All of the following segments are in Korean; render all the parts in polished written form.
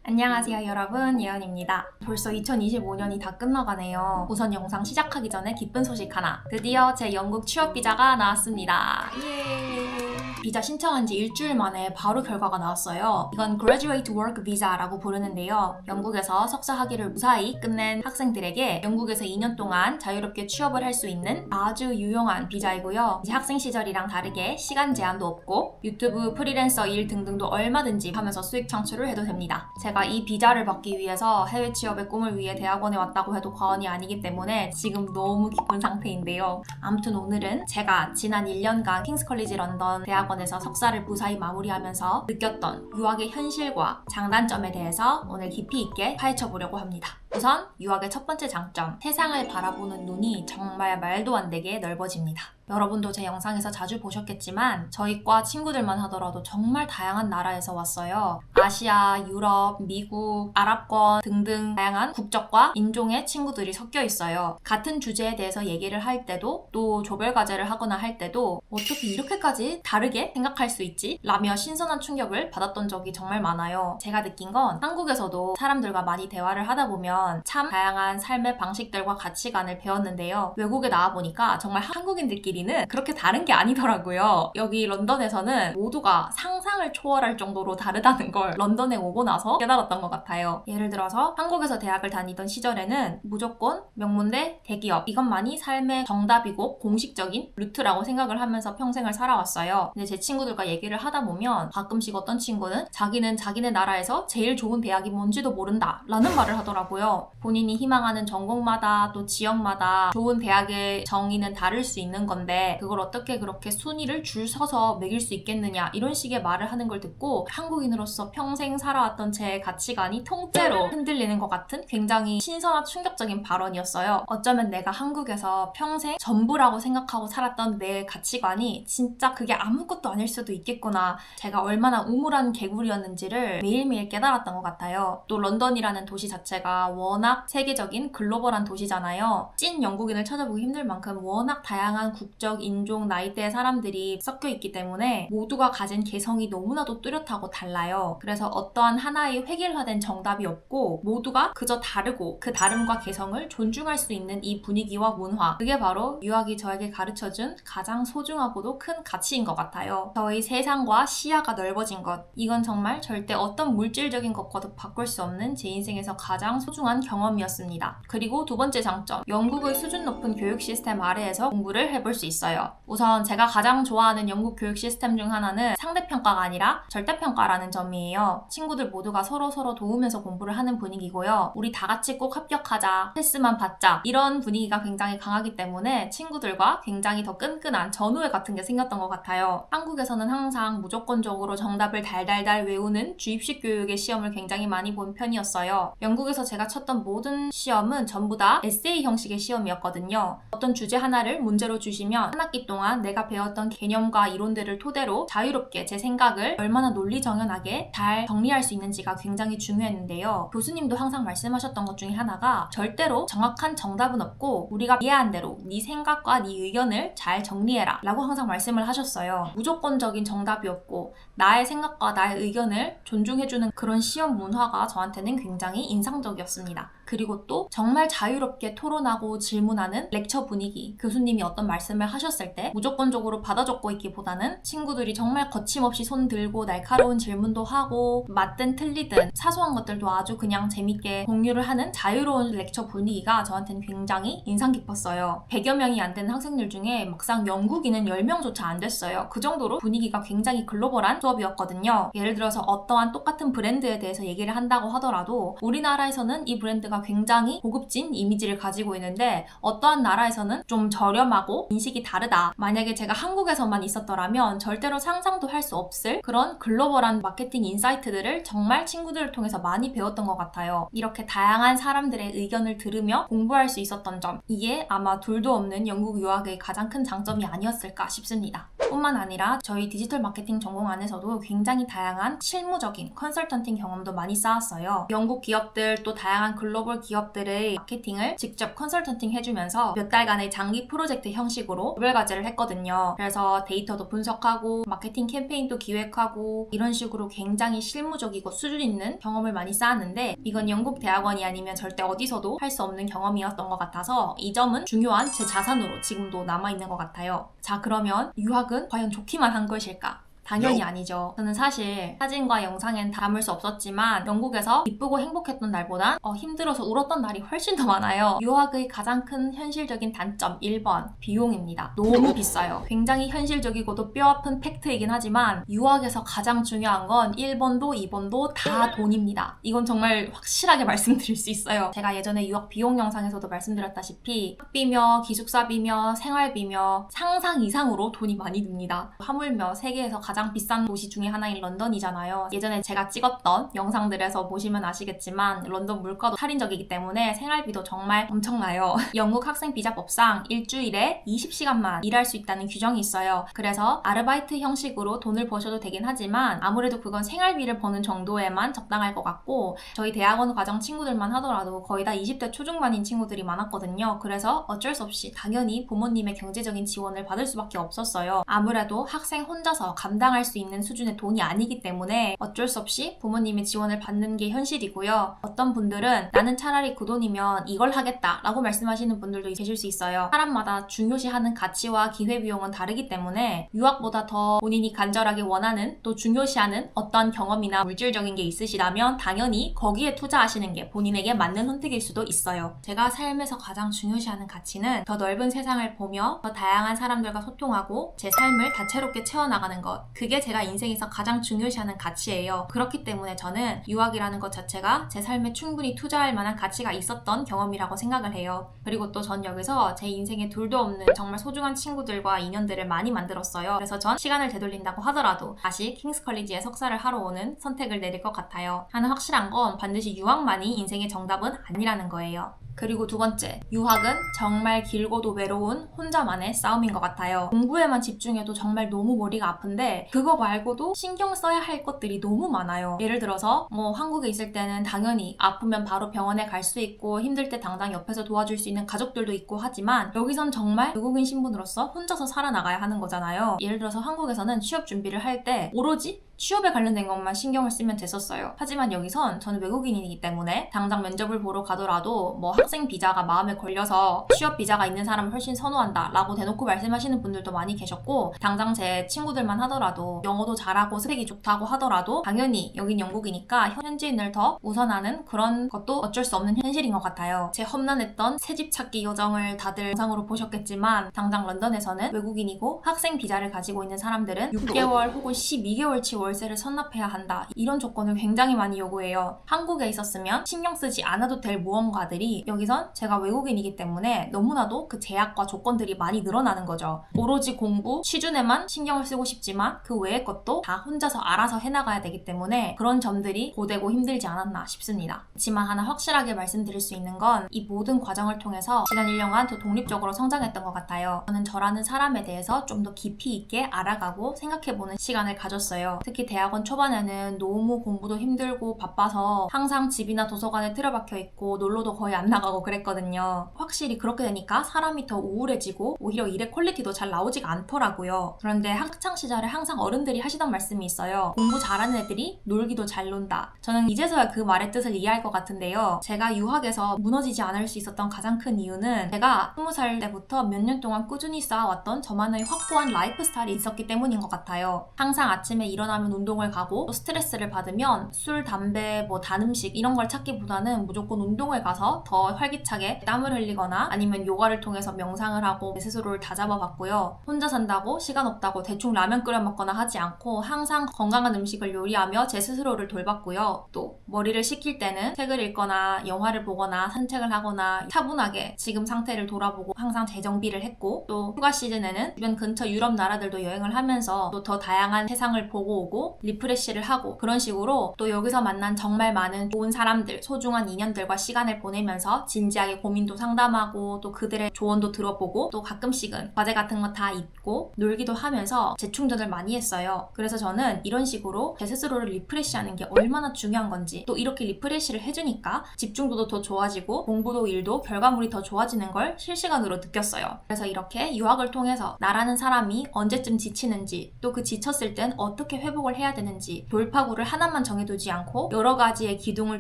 안녕하세요 여러분, 예언입니다. 벌써 2025년이 다 끝나가네요. 우선 영상 시작하기 전에 기쁜 소식 하나. 드디어 제 영국 취업 비자가 나왔습니다. 예! 비자 신청한 지 일주일 만에 바로 결과가 나왔어요. 이건 Graduate Work Visa라고 부르는데요. 영국에서 석사 학위를 무사히 끝낸 학생들에게 영국에서 2년 동안 자유롭게 취업을 할 수 있는 아주 유용한 비자이고요. 이제 학생 시절이랑 다르게 시간 제한도 없고 유튜브 프리랜서 일 등등도 얼마든지 하면서 수익 창출을 해도 됩니다. 제가 이 비자를 받기 위해서 해외 취업의 꿈을 위해 대학원에 왔다고 해도 과언이 아니기 때문에 지금 너무 기쁜 상태인데요. 아무튼 오늘은 제가 지난 1년간 킹스 컬리지 런던 대학원에서 석사를 무사히 마무리하면서 느꼈던 유학의 현실과 장단점에 대해서 오늘 깊이 있게 파헤쳐 보려고 합니다. 우선 유학의 첫 번째 장점, 세상을 바라보는 눈이 정말 말도 안 되게 넓어집니다. 여러분도 제 영상에서 자주 보셨겠지만 저희 과 친구들만 하더라도 정말 다양한 나라에서 왔어요. 아시아, 유럽, 미국, 아랍권 등등 다양한 국적과 인종의 친구들이 섞여 있어요. 같은 주제에 대해서 얘기를 할 때도 또 조별과제를 하거나 할 때도 어떻게 이렇게까지 다르게 생각할 수 있지? 라며 신선한 충격을 받았던 적이 정말 많아요. 제가 느낀 건 한국에서도 사람들과 많이 대화를 하다 보면 참 다양한 삶의 방식들과 가치관을 배웠는데요. 외국에 나와보니까 정말 한국인들끼리는 그렇게 다른 게 아니더라고요. 여기 런던에서는 모두가 상상을 초월할 정도로 다르다는 걸 런던에 오고 나서 깨달았던 것 같아요. 예를 들어서 한국에서 대학을 다니던 시절에는 무조건 명문대, 대기업 이것만이 삶의 정답이고 공식적인 루트라고 생각을 하면서 평생을 살아왔어요. 근데 제 친구들과 얘기를 하다 보면 가끔씩 어떤 친구는 자기는 자기네 나라에서 제일 좋은 대학이 뭔지도 모른다 라는 말을 하더라고요. 본인이 희망하는 전공마다 또 지역마다 좋은 대학의 정의는 다를 수 있는 건데 그걸 어떻게 그렇게 순위를 줄 서서 매길 수 있겠느냐 이런 식의 말을 하는 걸 듣고 한국인으로서 평생 살아왔던 제 가치관이 통째로 흔들리는 것 같은 굉장히 신선한 충격적인 발언이었어요. 어쩌면 내가 한국에서 평생 전부라고 생각하고 살았던 내 가치관이 진짜 그게 아무것도 아닐 수도 있겠구나. 제가 얼마나 우물한 개구리였는지를 매일매일 깨달았던 것 같아요. 또 런던이라는 도시 자체가 워낙 세계적인 글로벌한 도시잖아요. 찐 영국인을 찾아보기 힘들 만큼 워낙 다양한 국적, 인종, 나이대의 사람들이 섞여 있기 때문에 모두가 가진 개성이 너무나도 뚜렷하고 달라요. 그래서 어떠한 하나의 획일화된 정답이 없고 모두가 그저 다르고 그 다름과 개성을 존중할 수 있는 이 분위기와 문화, 그게 바로 유학이 저에게 가르쳐준 가장 소중하고도 큰 가치인 것 같아요. 저희 세상과 시야가 넓어진 것, 이건 정말 절대 어떤 물질적인 것과도 바꿀 수 없는 제 인생에서 가장 소중한 경험이었습니다. 그리고 두 번째 장점, 영국의 수준 높은 교육 시스템 아래에서 공부를 해볼 수 있어요. 우선 제가 가장 좋아하는 영국 교육 시스템 중 하나는 상대평가가 아니라 절대평가라는 점이에요. 친구들 모두가 서로 도우면서 공부를 하는 분위기고요. 우리 다 같이 꼭 합격하자, 패스만 받자 이런 분위기가 굉장히 강하기 때문에 친구들과 굉장히 더 끈끈한 전우애 같은 게 생겼던 것 같아요. 한국에서는 항상 무조건적으로 정답을 달달달 외우는 주입식 교육의 시험을 굉장히 많이 본 편이었어요. 영국에서 제가 쳤던 모든 시험은 전부 다 에세이 형식의 시험이었거든요. 어떤 주제 하나를 문제로 주시면 한 학기 동안 내가 배웠던 개념과 이론들을 토대로 자유롭게 제 생각을 얼마나 논리정연하게 잘 정리할 수 있는지가 굉장히 중요했는데요. 교수님도 항상 말씀하셨던 것 중에 하나가 절대로 정확한 정답은 없고 우리가 이해한 대로 네 생각과 네 의견을 잘 정리해라 라고 항상 말씀을 하셨어요. 무조건적인 정답이 없고 나의 생각과 나의 의견을 존중해주는 그런 시험 문화가 저한테는 굉장히 인상적이었습니다. 그리고 또 정말 자유롭게 토론하고 질문하는 렉처 분위기, 교수님이 어떤 말씀을 하셨을 때 무조건적으로 받아 적고 있기보다는 친구들이 정말 거침없이 손 들고 날카로운 질문도 하고 맞든 틀리든 사소한 것들도 아주 그냥 재밌게 공유를 하는 자유로운 렉처 분위기가 저한테는 굉장히 인상 깊었어요. 100여 명이 안 되는 학생들 중에 막상 영국인은 10명조차 안 됐어요. 그 정도로 분위기가 굉장히 글로벌한 수업이었거든요. 예를 들어서 어떠한 똑같은 브랜드에 대해서 얘기를 한다고 하더라도 우리나라에서는 이 브랜드가 굉장히 고급진 이미지를 가지고 있는데 어떠한 나라에서는 좀 저렴하고 인식이 다르다. 만약에 제가 한국에서만 있었더라면 절대로 상상도 할 수 없을 그런 글로벌한 마케팅 인사이트들을 정말 친구들을 통해서 많이 배웠던 것 같아요. 이렇게 다양한 사람들의 의견을 들으며 공부할 수 있었던 점, 이게 아마 둘도 없는 영국 유학의 가장 큰 장점이 아니었을까 싶습니다. 뿐만 아니라 저희 디지털 마케팅 전공 안에서도 굉장히 다양한 실무적인 컨설턴팅 경험도 많이 쌓았어요. 영국 기업들 또 다양한 글로벌 기업들의 마케팅을 직접 컨설턴팅 해주면서 몇 달간의 장기 프로젝트 형식으로 조별 과제를 했거든요. 그래서 데이터도 분석하고 마케팅 캠페인도 기획하고 이런 식으로 굉장히 실무적이고 수준 있는 경험을 많이 쌓았는데 이건 영국 대학원이 아니면 절대 어디서도 할 수 없는 경험이었던 것 같아서 이 점은 중요한 제 자산으로 지금도 남아있는 것 같아요. 자, 그러면 유학은 과연 좋기만 한 것일까? 당연히 아니죠. 저는 사실 사진과 영상엔 담을 수 없었지만 영국에서 기쁘고 행복했던 날보단 힘들어서 울었던 날이 훨씬 더 많아요. 유학의 가장 큰 현실적인 단점 1번 비용입니다. 너무 비싸요. 굉장히 현실적이고도 뼈아픈 팩트이긴 하지만 유학에서 가장 중요한 건 1번도 2번도 다 돈입니다. 이건 정말 확실하게 말씀드릴 수 있어요. 제가 예전에 유학 비용 영상에서도 말씀드렸다시피 학비며 기숙사비며 생활비며 상상 이상으로 돈이 많이 듭니다. 하물며 세계에서 가장 비싼 도시 중에 하나인 런던이잖아요. 예전에 제가 찍었던 영상들에서 보시면 아시겠지만 런던 물가도 살인적이기 때문에 생활비도 정말 엄청나요. 영국 학생 비자법상 일주일에 20시간만 일할 수 있다는 규정이 있어요. 그래서 아르바이트 형식으로 돈을 버셔도 되긴 하지만 아무래도 그건 생활비를 버는 정도에만 적당할 것 같고 저희 대학원 과정 친구들만 하더라도 거의 다 20대 초중반인 친구들이 많았거든요. 그래서 어쩔 수 없이 당연히 부모님의 경제적인 지원을 받을 수밖에 없었어요. 아무래도 학생 혼자서 감당할 수 있는 수준의 돈이 아니기 때문에 어쩔 수 없이 부모님의 지원을 받는 게 현실이고요. 어떤 분들은 나는 차라리 그 돈이면 이걸 하겠다 라고 말씀하시는 분들도 계실 수 있어요. 사람마다 중요시하는 가치와 기회비용은 다르기 때문에 유학보다 더 본인이 간절하게 원하는 또 중요시하는 어떤 경험이나 물질적인 게 있으시다면 당연히 거기에 투자하시는 게 본인에게 맞는 선택일 수도 있어요. 제가 삶에서 가장 중요시하는 가치는 더 넓은 세상을 보며 더 다양한 사람들과 소통하고 제 삶을 다채롭게 채워나가는 것, 그게 제가 인생에서 가장 중요시하는 가치예요. 그렇기 때문에 저는 유학이라는 것 자체가 제 삶에 충분히 투자할 만한 가치가 있었던 경험이라고 생각을 해요. 그리고 또 전 여기서 제 인생에 둘도 없는 정말 소중한 친구들과 인연들을 많이 만들었어요. 그래서 전 시간을 되돌린다고 하더라도 다시 킹스 컬리지에 석사를 하러 오는 선택을 내릴 것 같아요. 하나 확실한 건 반드시 유학만이 인생의 정답은 아니라는 거예요. 그리고 두 번째, 유학은 정말 길고도 외로운 혼자만의 싸움인 것 같아요. 공부에만 집중해도 정말 너무 머리가 아픈데 그거 말고도 신경 써야 할 것들이 너무 많아요. 예를 들어서 한국에 있을 때는 당연히 아프면 바로 병원에 갈 수 있고 힘들 때 당장 옆에서 도와줄 수 있는 가족들도 있고 하지만 여기선 정말 외국인 신분으로서 혼자서 살아나가야 하는 거잖아요. 예를 들어서 한국에서는 취업 준비를 할 때 오로지 취업에 관련된 것만 신경을 쓰면 됐었어요. 하지만 여기선 저는 외국인이기 때문에 당장 면접을 보러 가더라도 학생 비자가 마음에 걸려서 취업 비자가 있는 사람을 훨씬 선호한다 라고 대놓고 말씀하시는 분들도 많이 계셨고 당장 제 친구들만 하더라도 영어도 잘하고 스펙이 좋다고 하더라도 당연히 여긴 영국이니까 현지인을 더 우선하는 그런 것도 어쩔 수 없는 현실인 것 같아요. 제 험난했던 새집 찾기 여정을 다들 영상으로 보셨겠지만 당장 런던에서는 외국인이고 학생 비자를 가지고 있는 사람들은 6개월 혹은 12개월치 월세를 선납해야 한다. 이런 조건을 굉장히 많이 요구해요. 한국에 있었으면 신경 쓰지 않아도 될 모험가들이 여기선 제가 외국인이기 때문에 너무나도 그 제약과 조건들이 많이 늘어나는 거죠. 오로지 공부, 취준에만 신경을 쓰고 싶지만 그 외의 것도 다 혼자서 알아서 해나가야 되기 때문에 그런 점들이 고되고 힘들지 않았나 싶습니다. 그렇지만 하나 확실하게 말씀드릴 수 있는 건 이 모든 과정을 통해서 지난 1년간 더 독립적으로 성장했던 것 같아요. 저는 저라는 사람에 대해서 좀 더 깊이 있게 알아가고 생각해보는 시간을 가졌어요. 특히 대학원 초반에는 너무 공부도 힘들고 바빠서 항상 집이나 도서관에 틀어박혀 있고 놀러도 거의 안 나가고 그랬거든요. 확실히 그렇게 되니까 사람이 더 우울해지고 오히려 일의 퀄리티도 잘 나오지가 않더라고요. 그런데 학창 시절에 항상 어른들이 하시던 말씀이 있어요. 공부 잘하는 애들이 놀기도 잘 논다. 저는 이제서야 그 말의 뜻을 이해할 것 같은데요. 제가 유학에서 무너지지 않을 수 있었던 가장 큰 이유는 제가 20살 때부터 몇 년 동안 꾸준히 쌓아왔던 저만의 확고한 라이프 스타일이 있었기 때문인 것 같아요. 항상 아침에 일어나면 운동을 가고 또 스트레스를 받으면 술, 담배, 단 음식 이런 걸 찾기보다는 무조건 운동을 가서 더 활기차게 땀을 흘리거나 아니면 요가를 통해서 명상을 하고 내 스스로를 다잡아봤고요. 혼자 산다고 시간 없다고 대충 라면 끓여 먹거나 하지 않고 항상 건강한 음식을 요리하며 제 스스로를 돌봤고요. 또 머리를 식힐 때는 책을 읽거나 영화를 보거나 산책을 하거나 차분하게 지금 상태를 돌아보고 항상 재정비를 했고 또 휴가 시즌에는 주변 근처 유럽 나라들도 여행을 하면서 또 더 다양한 세상을 보고 오고 리프레시를 하고 그런 식으로 또 여기서 만난 정말 많은 좋은 사람들, 소중한 인연들과 시간을 보내면서 가서 진지하게 고민도 상담하고 또 그들의 조언도 들어보고 또 가끔씩은 과제 같은 거 다 잊고 놀기도 하면서 재충전을 많이 했어요. 그래서 저는 이런 식으로 제 스스로를 리프레시하는 게 얼마나 중요한 건지, 또 이렇게 리프레시를 해주니까 집중도도 더 좋아지고 공부도 일도 결과물이 더 좋아지는 걸 실시간으로 느꼈어요. 그래서 이렇게 유학을 통해서 나라는 사람이 언제쯤 지치는지, 또 그 지쳤을 땐 어떻게 회복을 해야 되는지, 돌파구를 하나만 정해두지 않고 여러 가지의 기둥을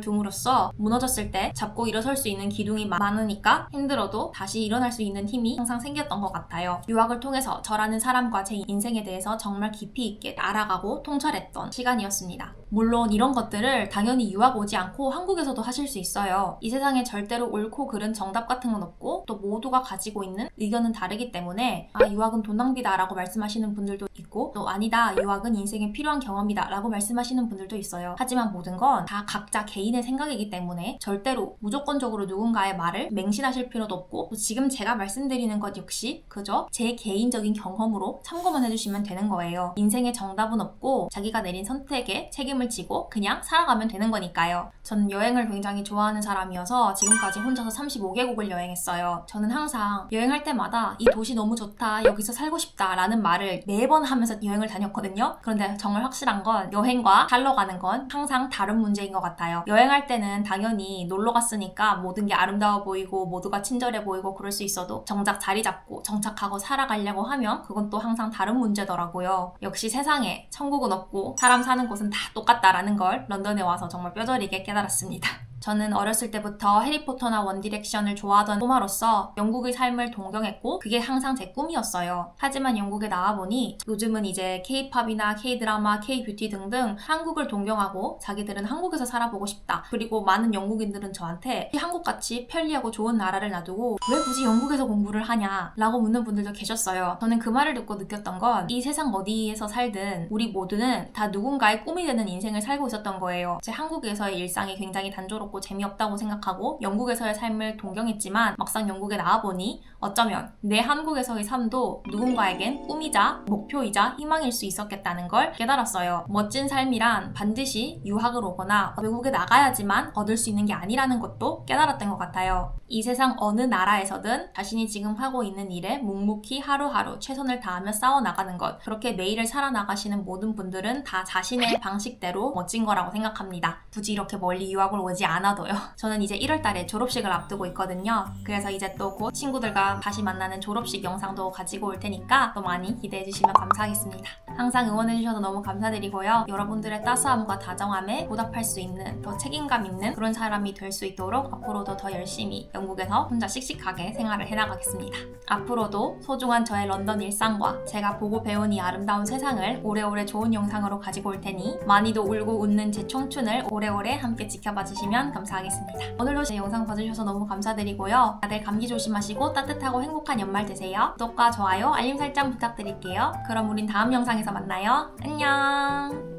둠으로써 무너졌을 때 잡고 일어설 수 있는 기둥이 많으니까 힘들어도 다시 일어날 수 있는 힘이 항상 생겼던 것 같아요. 유학을 통해서 저라는 사람과 제 인생에 대해서 정말 깊이 있게 알아가고 통찰했던 시간이었습니다. 물론 이런 것들을 당연히 유학 오지 않고 한국에서도 하실 수 있어요. 이 세상에 절대로 옳고 그른 정답 같은 건 없고, 또 모두가 가지고 있는 의견은 다르기 때문에 유학은 돈 낭비다 라고 말씀하시는 분들도 있고, 또 아니다, 유학은 인생에 필요한 경험이다 라고 말씀하시는 분들도 있어요. 하지만 모든 건 다 각자 개인의 생각이기 때문에 절대로 무조건적으로 누군가의 말을 맹신하실 필요도 없고, 또 지금 제가 말씀드리는 것 역시 그저 제 개인적인 경험으로 참고만 해주시면 되는 거예요. 인생에 정답은 없고 자기가 내린 선택에 책임을 지고 그냥 살아가면 되는 거니까요. 저는 여행을 굉장히 좋아하는 사람이어서 지금까지 혼자서 35개국을 여행했어요. 저는 항상 여행할 때마다 이 도시 너무 좋다, 여기서 살고 싶다 라는 말을 매번 하면서 여행을 다녔거든요. 그런데 정말 확실한 건 여행과 살러 가는 건 항상 다른 문제인 것 같아요. 여행할 때는 당연히 놀러 갔으니까 모든 게 아름다워 보이고 모두가 친절해 보이고 그럴 수 있어도 정작 자리 잡고 정착하고 살아가려고 하면 그건 또 항상 다른 문제더라고요. 역시 세상에 천국은 없고 사람 사는 곳은 다 똑같다라는 걸 런던에 와서 정말 뼈저리게 깨달았습니다. 저는 어렸을 때부터 해리포터나 원디렉션을 좋아하던 꼬마로서 영국의 삶을 동경했고 그게 항상 제 꿈이었어요. 하지만 영국에 나와보니 요즘은 이제 K-팝이나 K-드라마, K-뷰티 등등 한국을 동경하고 자기들은 한국에서 살아보고 싶다. 그리고 많은 영국인들은 저한테 한국같이 편리하고 좋은 나라를 놔두고 왜 굳이 영국에서 공부를 하냐 라고 묻는 분들도 계셨어요. 저는 그 말을 듣고 느꼈던 건 이 세상 어디에서 살든 우리 모두는 다 누군가의 꿈이 되는 인생을 살고 있었던 거예요. 제 한국에서의 일상이 굉장히 단조롭고 재미없다고 생각하고 영국에서의 삶을 동경했지만 막상 영국에 나와보니 어쩌면 내 한국에서의 삶도 누군가에겐 꿈이자 목표이자 희망일 수 있었겠다는 걸 깨달았어요. 멋진 삶이란 반드시 유학을 오거나 외국에 나가야지만 얻을 수 있는 게 아니라는 것도 깨달았던 것 같아요. 이 세상 어느 나라에서든 자신이 지금 하고 있는 일에 묵묵히 하루하루 최선을 다하며 싸워나가는 것, 그렇게 매일을 살아나가시는 모든 분들은 다 자신의 방식대로 멋진 거라고 생각합니다. 굳이 이렇게 멀리 유학을 오지 않아도요. 저는 이제 1월달에 졸업식을 앞두고 있거든요. 그래서 이제 또 곧 친구들과 다시 만나는 졸업식 영상도 가지고 올 테니까 또 많이 기대해주시면 감사하겠습니다. 항상 응원해주셔서 너무 감사드리고요. 여러분들의 따스함과 다정함에 보답할 수 있는 더 책임감 있는 그런 사람이 될 수 있도록 앞으로도 더 열심히 영국에서 혼자 씩씩하게 생활을 해나가겠습니다. 앞으로도 소중한 저의 런던 일상과 제가 보고 배운 이 아름다운 세상을 오래오래 좋은 영상으로 가지고 올 테니 많이도 울고 웃는 제 청춘을 오래오래 함께 지켜봐 주시면 감사하겠습니다. 오늘도 제 영상 봐주셔서 너무 감사드리고요. 다들 감기 조심하시고 따뜻하고 행복한 연말 되세요. 구독과 좋아요, 알림 설정 부탁드릴게요. 그럼 우린 다음 영상에서 만나요. 안녕!